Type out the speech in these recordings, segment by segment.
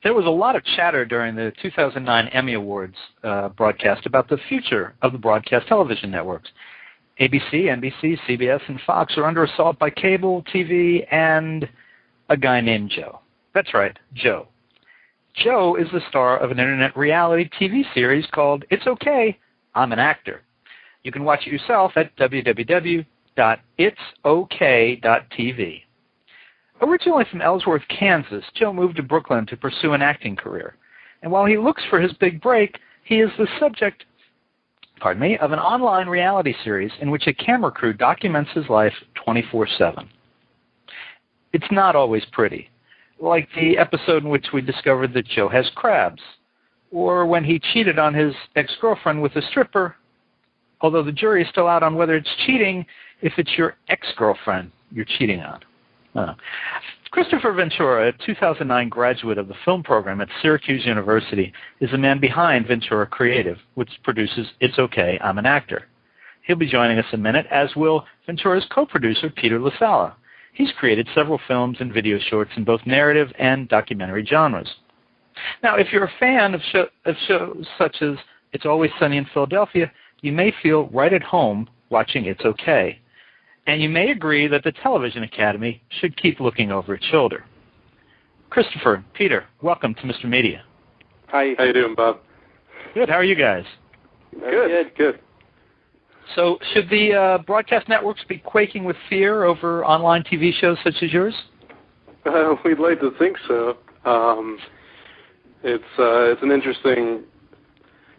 There was a lot of chatter during the 2009 Emmy Awards broadcast about the future of the broadcast television networks. ABC, NBC, CBS, and Fox are under assault by cable TV and a guy named Joe. That's right, Joe. Joe is the star of an internet reality TV series called It's Okay, I'm an Actor. You can watch it yourself at www.itsok.tv. Originally from Ellsworth, Kansas, Joe moved to Brooklyn to pursue an acting career. And while he looks for his big break, he is the subject of an online reality series in which a camera crew documents his life 24/7. It's not always pretty, like the episode in which we discovered that Joe has crabs, or when he cheated on his ex-girlfriend with a stripper, although the jury is still out on whether it's cheating if it's your ex-girlfriend you're cheating on. Christopher Ventura, a 2009 graduate of the film program at Syracuse University, is the man behind Ventura Creative, which produces It's Okay, I'm an Actor. He'll be joining us in a minute, as will Ventura's co-producer, Peter LaSala. He's created several films and video shorts in both narrative and documentary genres. Now, if you're a fan of shows such as It's Always Sunny in Philadelphia, you may feel right at home watching It's Okay. And you may agree that the Television Academy should keep looking over its shoulder. Christopher, Peter, welcome to Mr. Media. Hi. How you doing, Bob? Good. How are you guys? Good. So should the broadcast networks be quaking with fear over online TV shows such as yours? We'd like to think so. It's an interesting,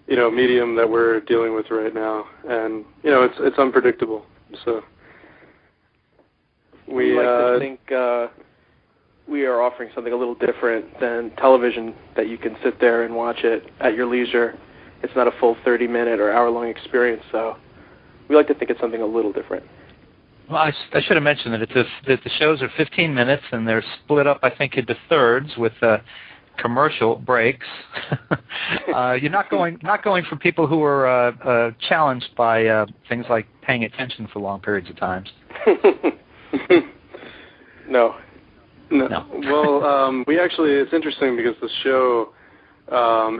medium that we're dealing with right now, and it's unpredictable. So we like to think we are offering something a little different than television, that you can sit there and watch it at your leisure. It's not a full 30-minute or hour-long experience, so we like to think it's something a little different. Well, I should have mentioned that the shows are 15 minutes, and they're split up, I think, into thirds with commercial breaks. You're not going for people who are challenged by things like paying attention for long periods of times. No. Well, we actually, it's interesting because the show,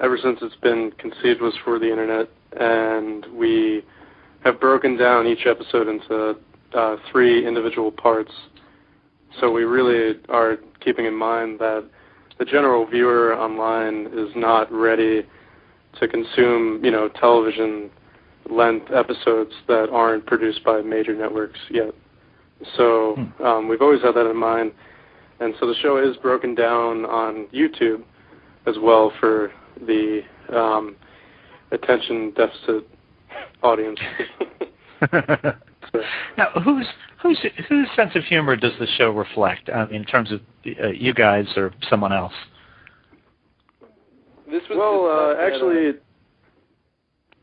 ever since it's been conceived, was for the internet, and we have broken down each episode into 3 individual parts. So we really are keeping in mind that the general viewer online is not ready to consume, television-length episodes that aren't produced by major networks yet. So we've always had that in mind. And so the show is broken down on YouTube as well for the attention deficit audience. Now, whose sense of humor does the show reflect? In terms of you guys or someone else? Actually,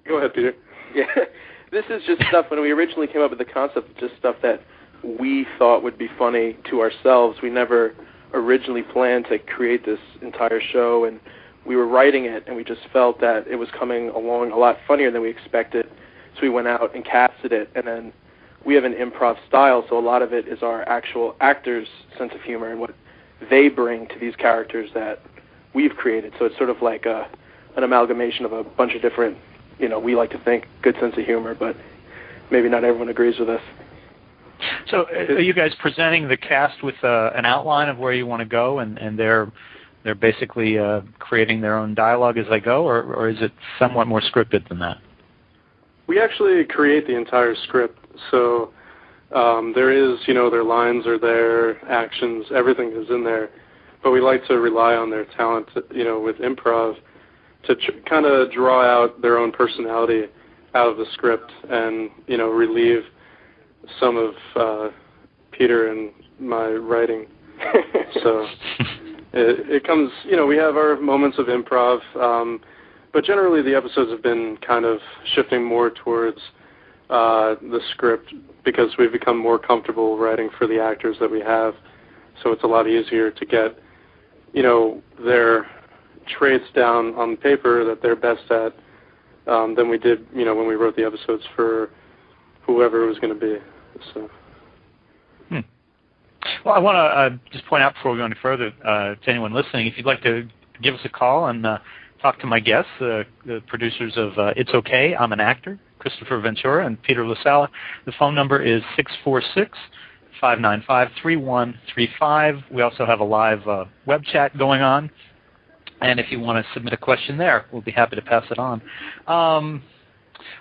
go ahead, Peter. Yeah, this is just stuff. When we originally came up with the concept, just stuff that we thought would be funny to ourselves. We never originally planned to create this entire show, and we were writing it, and we just felt that it was coming along a lot funnier than we expected. So we went out and casted it, and then we have an improv style, so a lot of it is our actual actors' sense of humor and what they bring to these characters that we've created. So it's sort of like an amalgamation of a bunch of different, we like to think, good sense of humor, but maybe not everyone agrees with us. So are you guys presenting the cast with an outline of where you want to go, and they're basically creating their own dialogue as they go, or is it somewhat more scripted than that? We actually create the entire script, so there is, their lines are there, actions, everything is in there, but we like to rely on their talent, with improv to kind of draw out their own personality out of the script and, relieve some of Peter and my writing. So it comes, we have our moments of improv, but generally the episodes have been kind of shifting more towards the script because we've become more comfortable writing for the actors that we have. So it's a lot easier to get, their traits down on paper that they're best at than we did, when we wrote the episodes for whoever it was going to be. So. Well, I want to just point out before we go any further to anyone listening, if you'd like to give us a call and talk to my guests, the producers of It's Okay, I'm an Actor, Christopher Ventura and Peter LaSala. The phone number is 646-595-3135. We also have a live web chat going on. And if you want to submit a question there, we'll be happy to pass it on.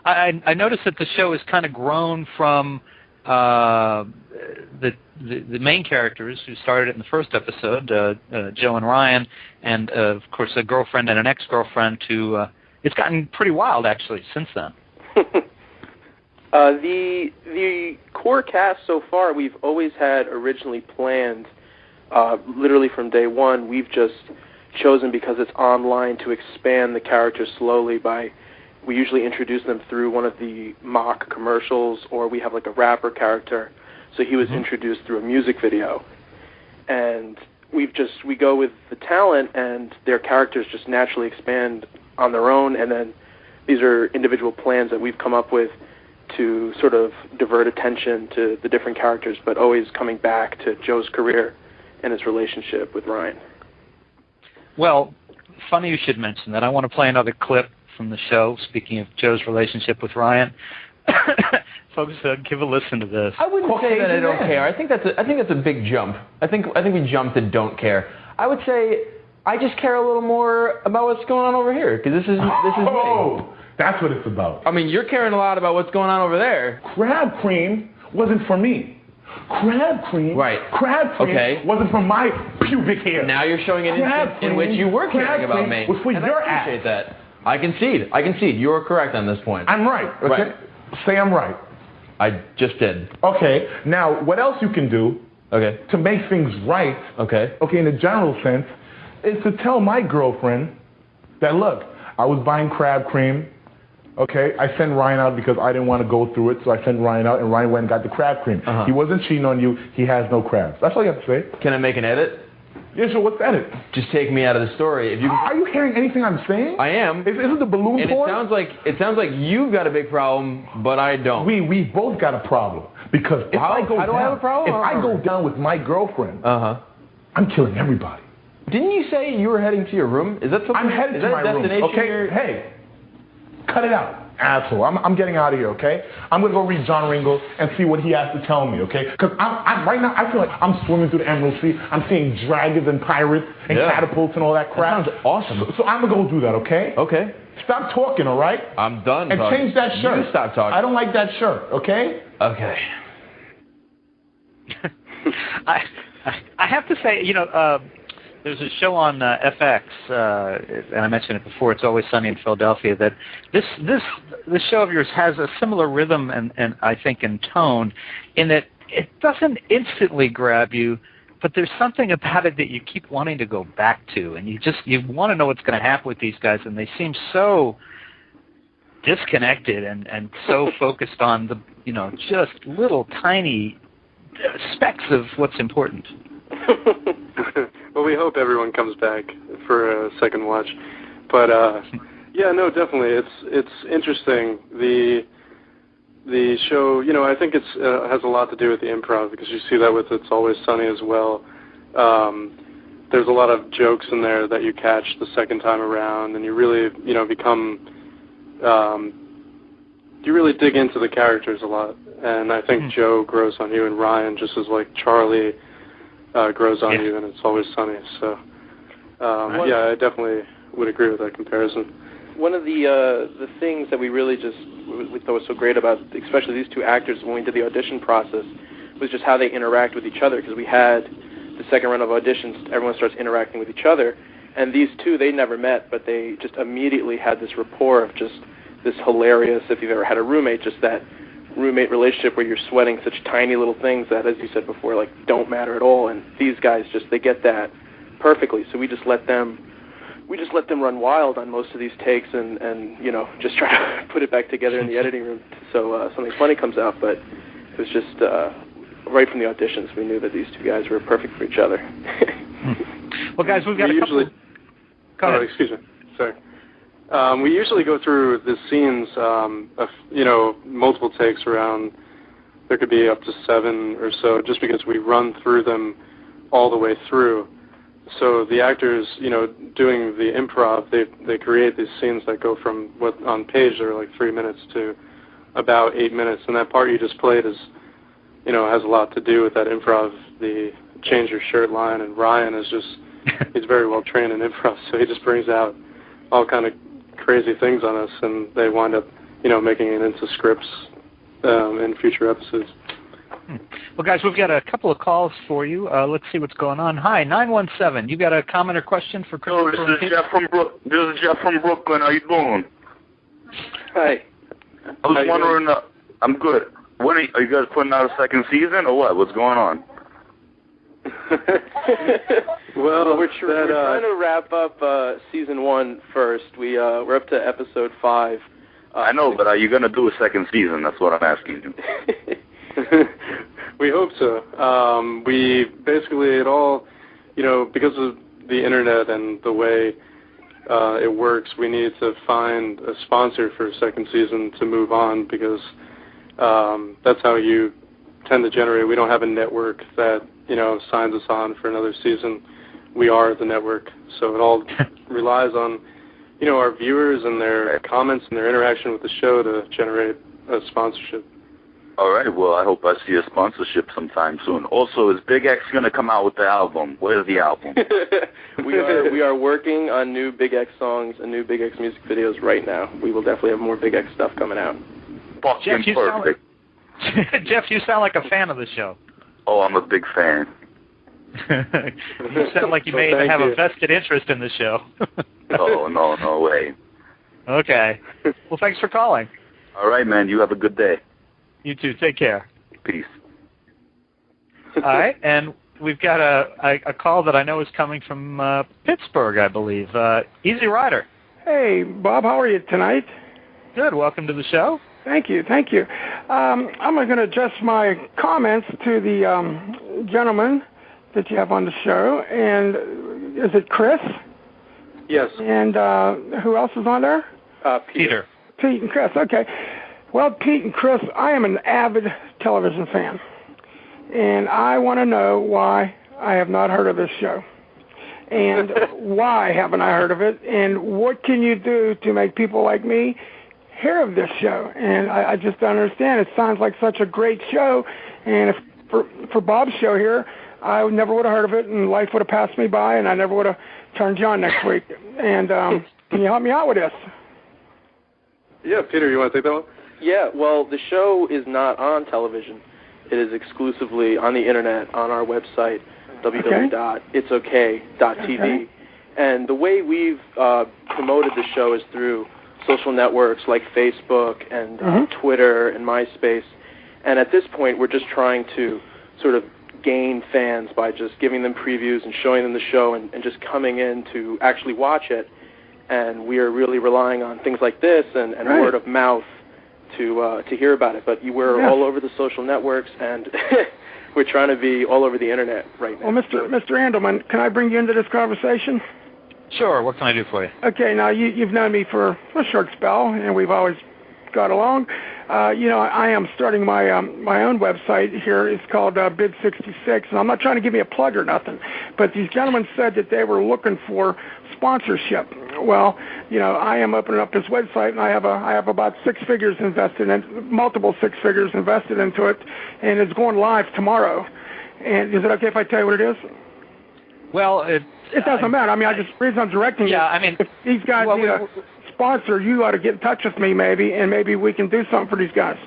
I noticed that the show has kind of grown from the main characters who started in the first episode, Joe and Ryan, and of course a girlfriend and an ex-girlfriend, to it's gotten pretty wild actually since then. The core cast so far we've always had originally planned, literally from day one. We've just chosen, because it's online, to expand the characters slowly by, we usually introduce them through one of the mock commercials, or we have like a rapper character. So he was introduced through a music video. And we go with the talent, and their characters just naturally expand on their own. And then these are individual plans that we've come up with to sort of divert attention to the different characters, but always coming back to Joe's career and his relationship with Ryan. Well, funny you should mention that. I want to play another clip from the show, speaking of Joe's relationship with Ryan. Folks, give a listen to this. I wouldn't say that I don't care. I think that's a big jump. I think we jumped to don't care. I would say I just care a little more about what's going on over here, because this is me. That's what it's about. I mean, you're caring a lot about what's going on over there. Crab cream wasn't for me. Crab cream wasn't for my pubic hair. Now you're showing an instance in which you were caring about me. Was for your ass. I appreciate that. I concede. You are correct on this point. I'm right. Okay? Right. Say I'm right. I just did. Okay. Now, what else you can do to make things right, in a general sense, is to tell my girlfriend that, look, I was buying crab cream. Okay, I sent Ryan out because I didn't want to go through it, so I sent Ryan out, and Ryan went and got the crab cream. He wasn't cheating on you. He has no crabs. That's all you have to say. Can I make an edit? Yeah, sure. What's the edit? Just take me out of the story. Are you hearing anything I'm saying? I am. Isn't the balloon porn? It sounds like you've got a big problem, but I don't. We both got a problem, because if I go down with my girlfriend, I'm killing everybody. Didn't you say you were heading to your room? Is that something? I'm headed to my room. Okay, hey, cut it out, asshole. I'm getting out of here, okay? I'm going to go read John Ringo and see what he has to tell me, okay? Because right now, I feel like I'm swimming through the Emerald Sea. I'm seeing dragons and pirates and catapults and all that crap. That sounds awesome. So I'm going to go do that, okay? Okay. Stop talking, all right? I'm done. And change that shirt. You stop talking. I don't like that shirt, okay? Okay. I have to say, there's a show on FX, and I mentioned it before. It's Always Sunny in Philadelphia. That this show of yours has a similar rhythm and I think in tone, in that it doesn't instantly grab you, but there's something about it that you keep wanting to go back to, and you want to know what's going to happen with these guys, and they seem so disconnected and so focused on the just little tiny specks of what's important. Well, we hope everyone comes back for a second watch, but yeah, no, definitely, it's interesting. The show, I think it's has a lot to do with the improv, because you see that with It's Always Sunny as well. There's a lot of jokes in there that you catch the second time around, and you really, become, you really dig into the characters a lot. And I think Joe grows on you, and Ryan, just as like Charlie grows on you, and It's Always Sunny. So, yeah, I definitely would agree with that comparison. One of the things that we really we thought was so great about, especially these two actors, when we did the audition process, was just how they interact with each other. Because we had the second round of auditions, everyone starts interacting with each other, and these two, they never met, but they just immediately had this rapport of just this hilarious, if you've ever had a roommate, just that roommate relationship where you're sweating such tiny little things that, as you said before, like don't matter at all. And these guys they get that perfectly. So we just let them run wild on most of these takes, and just try to put it back together in the editing room so something funny comes out. But it was just right from the auditions, we knew that these two guys were perfect for each other. Well, guys, we've got a couple. Go ahead. Excuse me. Sorry. We usually go through the scenes of, multiple takes around, there could be up to 7 or so, just because we run through them all the way through. So the actors, doing the improv, they create these scenes that go from what on page are like 3 minutes to about 8 minutes, and that part you just played is, has a lot to do with that improv, the change your shirt line, and Ryan is just, he's very well trained in improv, so he just brings out all kind of crazy things on us, and they wind up, making it into scripts in future episodes. Well, guys, we've got a couple of calls for you. Let's see what's going on. Hi, 917. You got a comment or question for Christopher? This is Jeff from Brooklyn. How you doing? Hi. I was wondering. I'm good. When are you guys putting out a second season or what? What's going on? Well, we're trying to wrap up season 1 first. We're up to episode 5. I know, but are you going to do a second season? That's what I'm asking you. We hope so. We basically, it all, because of the internet and the way it works, we need to find a sponsor for a second season to move on, because that's how you tend to generate. We don't have a network that, signs us on for another season. We are the network. So it all relies on, our viewers and their comments and their interaction with the show to generate a sponsorship. All right, well, I hope I see a sponsorship sometime soon. Also, is Big X going to come out with the album? Where's the album? We are working on new Big X songs and new Big X music videos right now. We will definitely have more Big X stuff coming out. Jeff, Jeff, you sound like a fan of the show. Oh, I'm a big fan. You sound like you may even have a vested interest in the show. Oh, no way. Okay. Well, thanks for calling. All right, man. You have a good day. You too. Take care. Peace. All right, and we've got a call that I know is coming from Pittsburgh, I believe. Easy Rider. Hey, Bob, how are you tonight? Good. Welcome to the show. Thank you. I'm going to adjust my comments to the gentleman that you have on the show. And is it Chris? Yes. And who else is on there? Peter. Pete and Chris. Okay. Well, Pete and Chris, I am an avid television fan. And I want to know why I have not heard of this show. And why haven't I heard of it? And what can you do to make people like me hear of this show? And I just don't understand. It sounds like such a great show. And if for Bob's show here, I never would have heard of it, and life would have passed me by, and I never would have turned you on next week. And can you help me out with this? Yeah, Peter, you want to take that one? Yeah, well, the show is not on television. It is exclusively on the internet, on our website, www.itsok.tv. Okay. And the way we've promoted the show is through social networks like Facebook and Twitter and MySpace. And at this point, we're just trying to sort of gain fans by just giving them previews and showing them the show and just coming in to actually watch it. And we are really relying on things like this and word of mouth to hear about it. But we're all over the social networks, and we're trying to be all over the internet right now. Well, Mr. Andelman, can I bring you into this conversation? Sure. What can I do for you? Okay. Now, you've known me for a short spell, and we've always got along. I am starting my own website here. It's called Bid 66, and I'm not trying to give you a plug or nothing, but these gentlemen said that they were looking for sponsorship. Well, I am opening up this website, and I have about 6 figures invested in, multiple 6 figures invested into it, and it's going live tomorrow. And is it okay if I tell you what it is? Well, it doesn't matter. I mean, the reason I'm directing you. Yeah, I mean, if these guys need a sponsor, you ought to get in touch with me maybe, and maybe we can do something for these guys.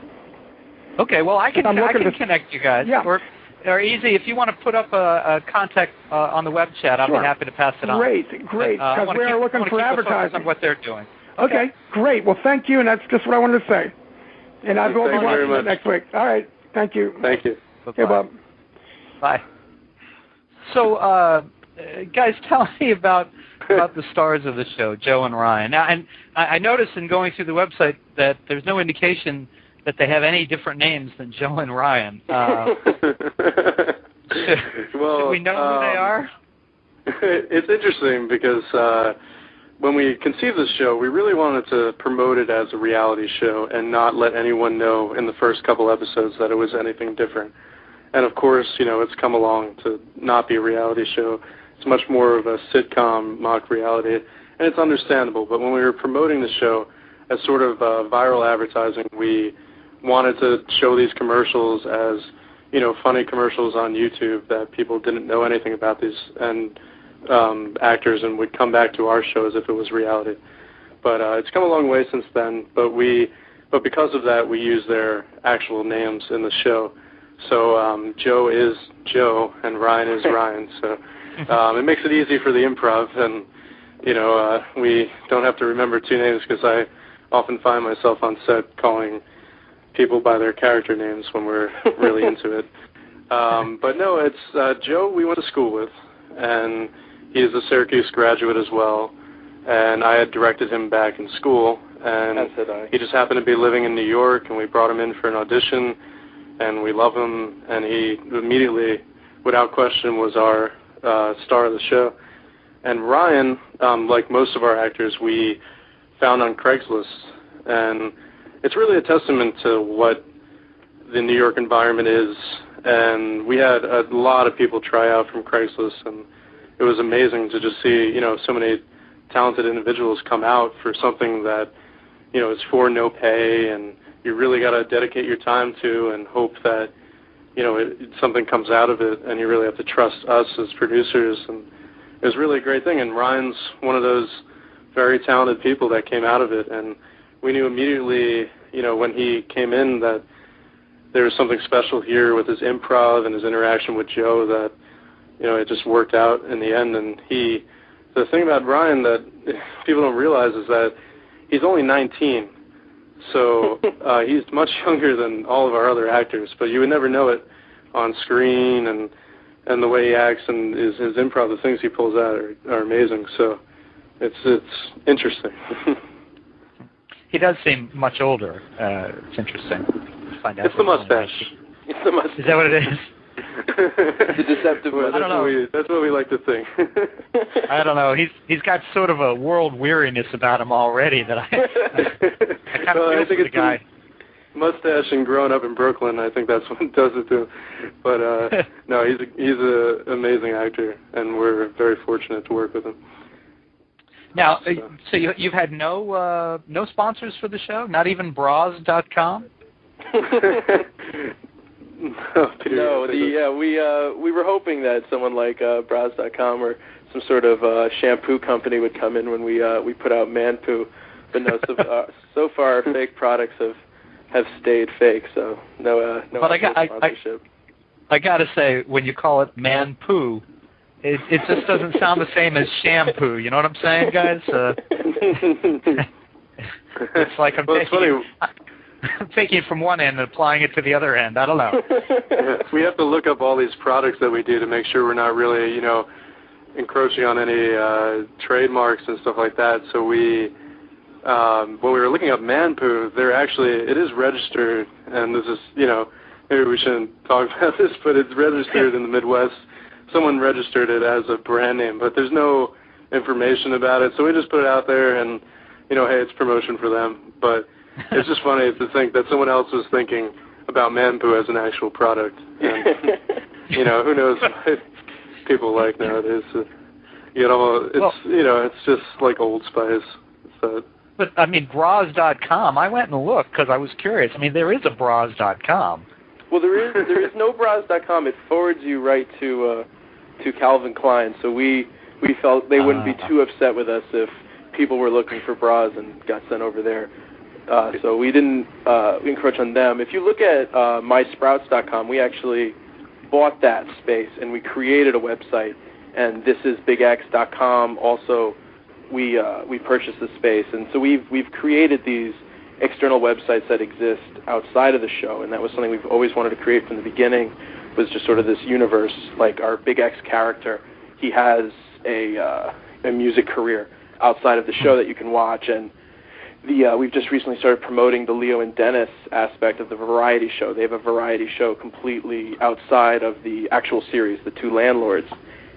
Okay, well, I can connect you guys. Yeah. Or easy, if you want to put up a contact on the web chat, I'll be happy to pass it on. Great, because we are looking for advertising. On what they're doing. Okay, great. Well, thank you, and that's just what I wanted to say. And I will be watching it next week. All right, thank you. Thank you. Okay, Bob. Bye. So, guys, tell me about the stars of the show, Joe and Ryan. Now, and I noticed in going through the website that there's no indication that they have any different names than Joe and Ryan. Should we know who they are? It's interesting because when we conceived this show, we really wanted to promote it as a reality show and not let anyone know in the first couple episodes that it was anything different. And of course, it's come along to not be a reality show. It's much more of a sitcom mock reality, and it's understandable. But when we were promoting the show as sort of viral advertising, we wanted to show these commercials as, you know, funny commercials on YouTube that people didn't know anything about these and actors and would come back to our show as if it was reality. But it's come a long way since then. But because of that, we use their actual names in the show. So Joe is Joe and Ryan is Ryan. So it makes it easy for the improv, and you know, we don't have to remember two names because I often find myself on set calling people by their character names when we're really into it. But no, it's Joe we went to school with, and he's a Syracuse graduate as well, and I had directed him back in school, and he just happened to be living in New York, and we brought him in for an audition, and we love him, and he immediately, without question, was our star of the show. And Ryan, like most of our actors, we found on Craigslist, and it's really a testament to what the New York environment is, and we had a lot of people try out from Craigslist, and it was amazing to just see, you know, so many talented individuals come out for something that, you know, is for no pay, and you really got to dedicate your time to and hope that, you know, something comes out of it, and you really have to trust us as producers, and it was really a great thing, and Ryan's one of those very talented people that came out of it, and we knew immediately, you know, when he came in that there was something special here with his improv and his interaction with Joe that, you know, it just worked out in the end. And the thing about Ryan that people don't realize is that he's only 19, so he's much younger than all of our other actors, but you would never know it on screen, and the way he acts and his improv, the things he pulls out are amazing, so it's interesting. He does seem much older. It's interesting to find out. It's the mustache. It's the mustache. Is that what it is? The deceptive mustache. I don't know. That's what we like to think. I don't know. He's got sort of a world weariness about him already that I kind of feel for the guy. Mustache and growing up in Brooklyn, I think that's what does it to him. But no, he's an amazing actor, and we're very fortunate to work with him. Now, so you've had no sponsors for the show? Not even bras.com? No, we were hoping that someone like bras.com or some sort of shampoo company would come in when we put out ManPooh, but no. So far, fake products have stayed fake. So no. But sponsorship. I gotta say, when you call it ManPooh, it just doesn't sound the same as shampoo. You know what I'm saying, guys? It's like I'm taking it from one end and applying it to the other end. I don't know. We have to look up all these products that we do to make sure we're not really, you know, encroaching on any trademarks and stuff like that. So when we were looking up ManPooh, it is registered, and this is, you know, maybe we shouldn't talk about this, but it's registered in the Midwest. Someone registered it as a brand name, but there's no information about it, so we just put it out there, and, you know, hey, it's promotion for them. But it's just funny to think that someone else was thinking about ManPooh as an actual product. And, you know, who knows what people like nowadays. You know, it's just like Old Spice. So. But, I mean, bras.com, I went and looked because I was curious. I mean, there is a bras.com. Well, there is no bras.com. It forwards you right to Calvin Klein. So we felt they wouldn't be too upset with us if people were looking for bras and got sent over there. So we didn't encroach on them. If you look at mysprouts.com, we actually bought that space and we created a website. And this is bigx.com. Also, we purchased the space, and so we've created these external websites that exist outside of the show, and that was something we've always wanted to create from the beginning. Was just sort of this universe, like our Big X character. He has a music career outside of the show that you can watch, and we've just recently started promoting the Leo and Dennis aspect of the variety show. They have a variety show completely outside of the actual series, The Two Landlords,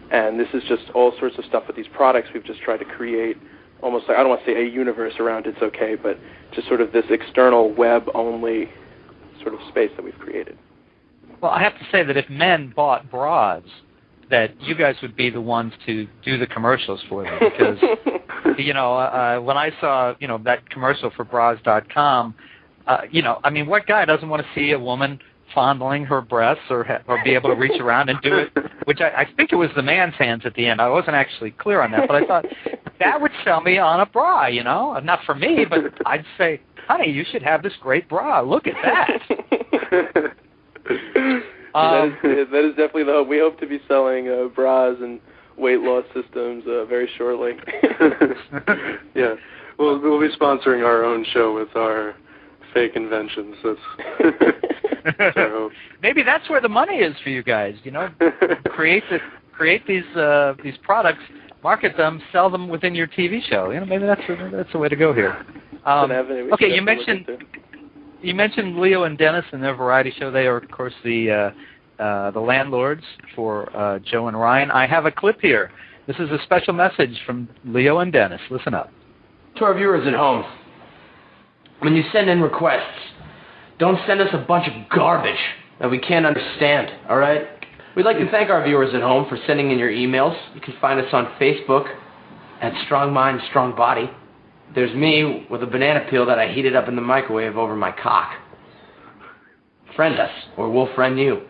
and this is just all sorts of stuff with these products. We've just tried to create almost like, I don't want to say a universe around It's Okay, but just sort of this external web-only sort of space that we've created. Well, I have to say that if men bought bras, that you guys would be the ones to do the commercials for them because, when I saw, that commercial for bras.com, I mean, what guy doesn't want to see a woman fondling her breasts or be able to reach around and do it, which I think it was the man's hands at the end. I wasn't actually clear on that, but I thought that would sell me on a bra, Not for me, but I'd say, honey, you should have this great bra. Look at that. That is definitely the hope. We hope to be selling bras and weight loss systems very shortly. Yeah. We'll be sponsoring our own show with our fake inventions. That's our hope. Maybe that's where the money is for you guys. Create these products, market them, sell them within your TV show. Maybe that's the way to go here. Okay, you mentioned Leo and Dennis and their variety show. They are, of course, the landlords for Joe and Ryan. I have a clip here. This is a special message from Leo and Dennis. Listen up. To our viewers at home, when you send in requests, don't send us a bunch of garbage that we can't understand, all right? We'd like to thank our viewers at home for sending in your emails. You can find us on Facebook at Strong Mind, Strong Body. There's me with a banana peel that I heated up in the microwave over my cock. Friend us, or we'll friend you.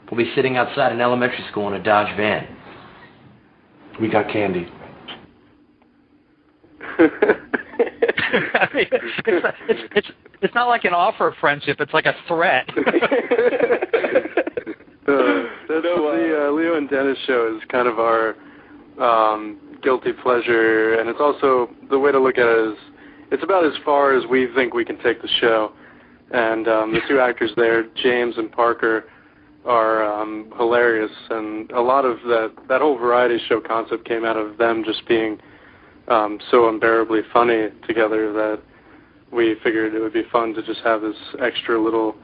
We'll be sitting outside an elementary school in a Dodge van. We got candy. I mean, it's not like an offer of friendship. It's like a threat. The Leo and Dennis show is kind of our guilty pleasure, and it's also, the way to look at it is, it's about as far as we think we can take the show. And the two actors there, James and Parker, are hilarious, and a lot of that whole variety show concept came out of them just being so unbearably funny together that we figured it would be fun to just have this extra little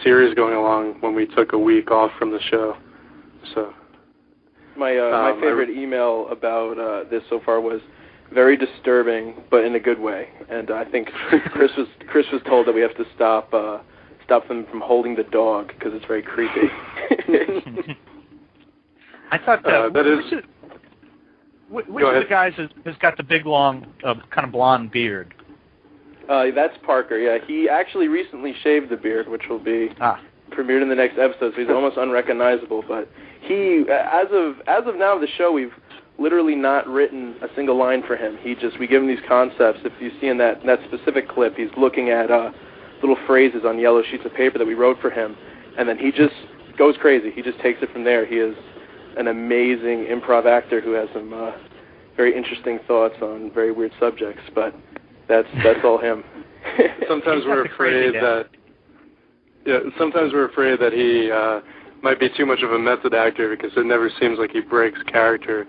series going along when we took a week off from the show. So my favorite email about this so far was very disturbing, but in a good way. And I think Chris was told that we have to stop them from holding the dog because it's very creepy. I thought that is. Which of the guys has got the big, long, kind of blonde beard? That's Parker, yeah. He actually recently shaved the beard, which will be premiered in the next episode, so he's almost unrecognizable. But he, as of now of the show, we've literally not written a single line for him. We give him these concepts. If you see in that specific clip, he's looking at little phrases on yellow sheets of paper that we wrote for him, and then he just goes crazy. He just takes it from there. He is an amazing improv actor who has some very interesting thoughts on very weird subjects, but that's all him. Sometimes we're afraid that he might be too much of a method actor because it never seems like he breaks character.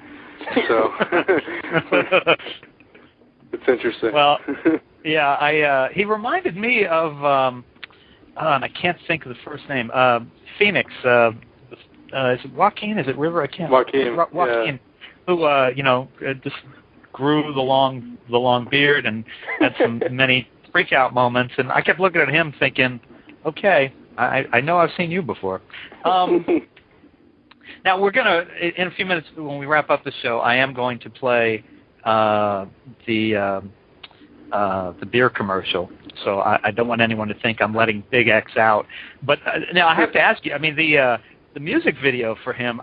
So it's interesting. Well, yeah, he reminded me of and I can't think of the first name. Phoenix. Is it Joaquin? Is it River? I can't. Joaquin. Yeah. Who just grew the long beard and had some many freak out moments, and I kept looking at him thinking, okay, I know I've seen you before. Now we're gonna, in a few minutes when we wrap up the show, I am going to play the beer commercial. So I don't want anyone to think I'm letting Big X out. But now I have to ask you. I mean, the music video for him,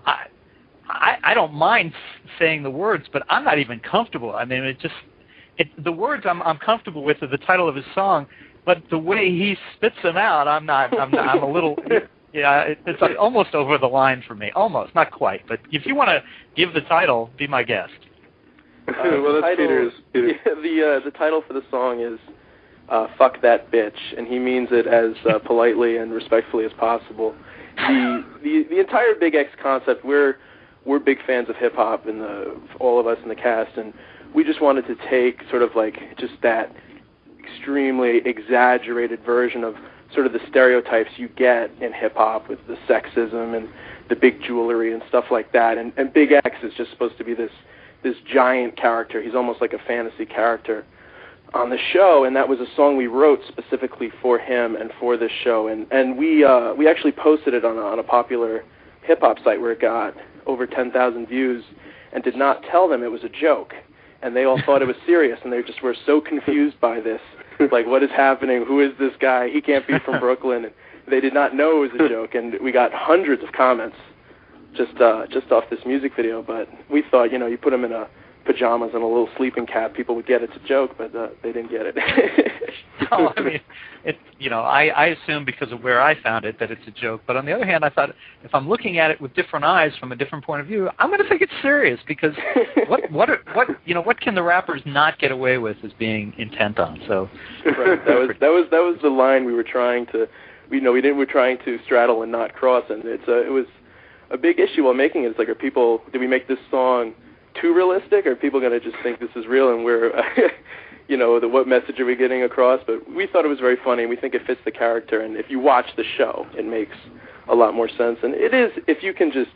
I don't mind saying the words, but I'm not even comfortable. I mean, the words I'm comfortable with are the title of his song, but the way he spits them out, I'm a little, it's almost over the line for me. Almost, not quite. But if you want to give the title, be my guest. Well, that's Peter's. The title for the song is "Fuck That Bitch," and he means it as politely and respectfully as possible. The entire Big X concept, we're big fans of hip hop, and all of us in the cast, and we just wanted to take sort of like just that extremely exaggerated version of sort of the stereotypes you get in hip hop with the sexism and the big jewelry and stuff like that. And Big X is just supposed to be this giant character. He's almost like a fantasy character on the show, and that was a song we wrote specifically for him and for this show. And we actually posted it on a popular hip hop site where it got over 10,000 views and did not tell them it was a joke. And they all thought it was serious, and they just were so confused by this. Like, what is happening? Who is this guy? He can't be from Brooklyn. And they did not know it was a joke, and we got hundreds of comments just off this music video. But we thought, you know, you put them in pajamas and a little sleeping cap, people would get it's a joke, but they didn't get it. No, I mean, I assume because of where I found it that it's a joke. But on the other hand, I thought if I'm looking at it with different eyes from a different point of view, I'm going to think it's serious because what can the rappers not get away with as being intent on? So right. that was the line we were trying to, we're trying to straddle and not cross, and it was a big issue while making it. It's like, did we make this song too realistic? Or are people going to just think this is real and we're, what message are we getting across? But we thought it was very funny, and we think it fits the character. And if you watch the show, it makes a lot more sense. And it is, if you can just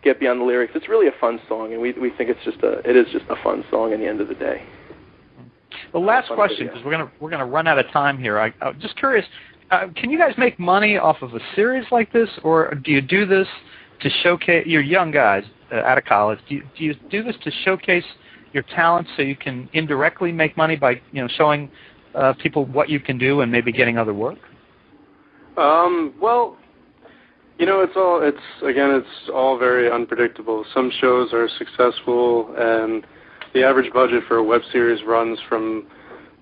get beyond the lyrics, it's really a fun song, and we think it is just a fun song at the end of the day. The last question, because we're gonna run out of time here. I'm just curious, can you guys make money off of a series like this, or do you do this to showcase? You're young guys out of college. Do you do this to showcase your talents so you can indirectly make money by showing people what you can do and maybe getting other work? Well, it's all very unpredictable. Some shows are successful, and the average budget for a web series runs from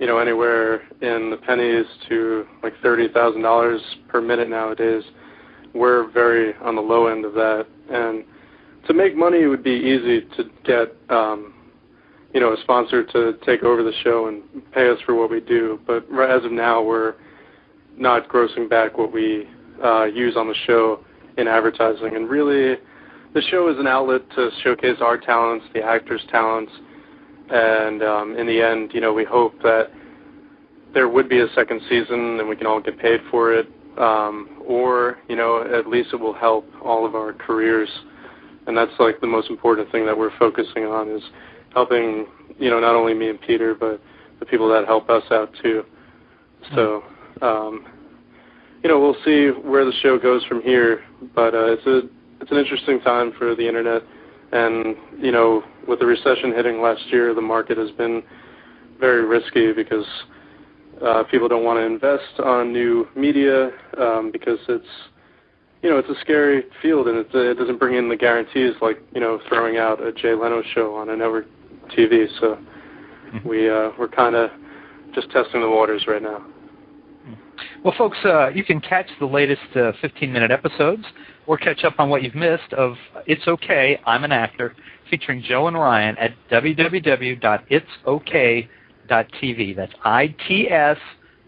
anywhere in the pennies to like $30,000 per minute nowadays. We're very on the low end of that, and to make money, it would be easy to get a sponsor to take over the show and pay us for what we do. But as of now, we're not grossing back what we use on the show in advertising. And really, the show is an outlet to showcase our talents, the actors' talents, and in the end, we hope that there would be a second season and we can all get paid for it, or at least it will help all of our careers. And that's like the most important thing that we're focusing on, is helping, not only me and Peter, but the people that help us out too. So, we'll see where the show goes from here. But it's an interesting time for the internet, and with the recession hitting last year, the market has been very risky because people don't want to invest on new media because it's a scary field, and it doesn't bring in the guarantees like throwing out a Jay Leno show on a network TV. So we're kind of just testing the waters right now. Well, folks, you can catch the latest 15-minute episodes or catch up on what you've missed of It's Okay, I'm an Actor, featuring Joe and Ryan at www.itsok.tv. That's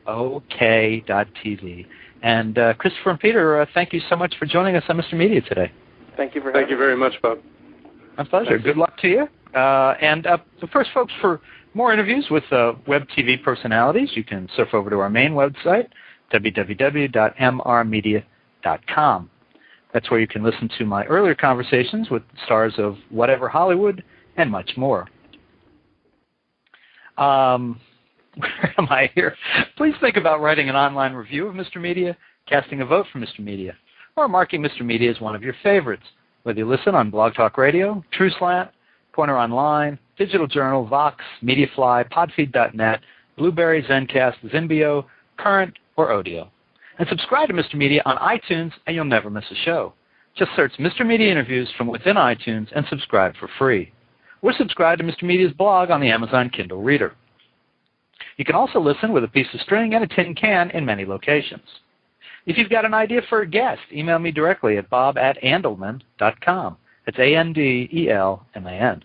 ITSOK.tv. And Christopher and Peter, thank you so much for joining us on Mr. Media today. Thank you for having me. Thank you very much, Bob. My pleasure. Good luck to you. So first, folks, for more interviews with web TV personalities, you can surf over to our main website, www.mrmedia.com. That's where you can listen to my earlier conversations with stars of Whatever Hollywood and much more. Where am I here? Please think about writing an online review of Mr. Media, casting a vote for Mr. Media, or marking Mr. Media as one of your favorites, whether you listen on Blog Talk Radio, TrueSlant, Pointer Online, Digital Journal, Vox, Mediafly, Podfeed.net, Blueberry, Zencast, Zimbio, Current, or Odeo. And subscribe to Mr. Media on iTunes, and you'll never miss a show. Just search Mr. Media Interviews from within iTunes and subscribe for free. Or subscribe to Mr. Media's blog on the Amazon Kindle Reader. You can also listen with a piece of string and a tin can in many locations. If you've got an idea for a guest, email me directly at bob@andelman.com. That's ANDELMAN.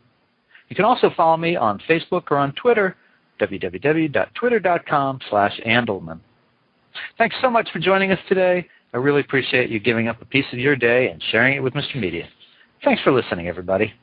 You can also follow me on Facebook or on Twitter, www.twitter.com/Andelman. Thanks so much for joining us today. I really appreciate you giving up a piece of your day and sharing it with Mr. Media. Thanks for listening, everybody.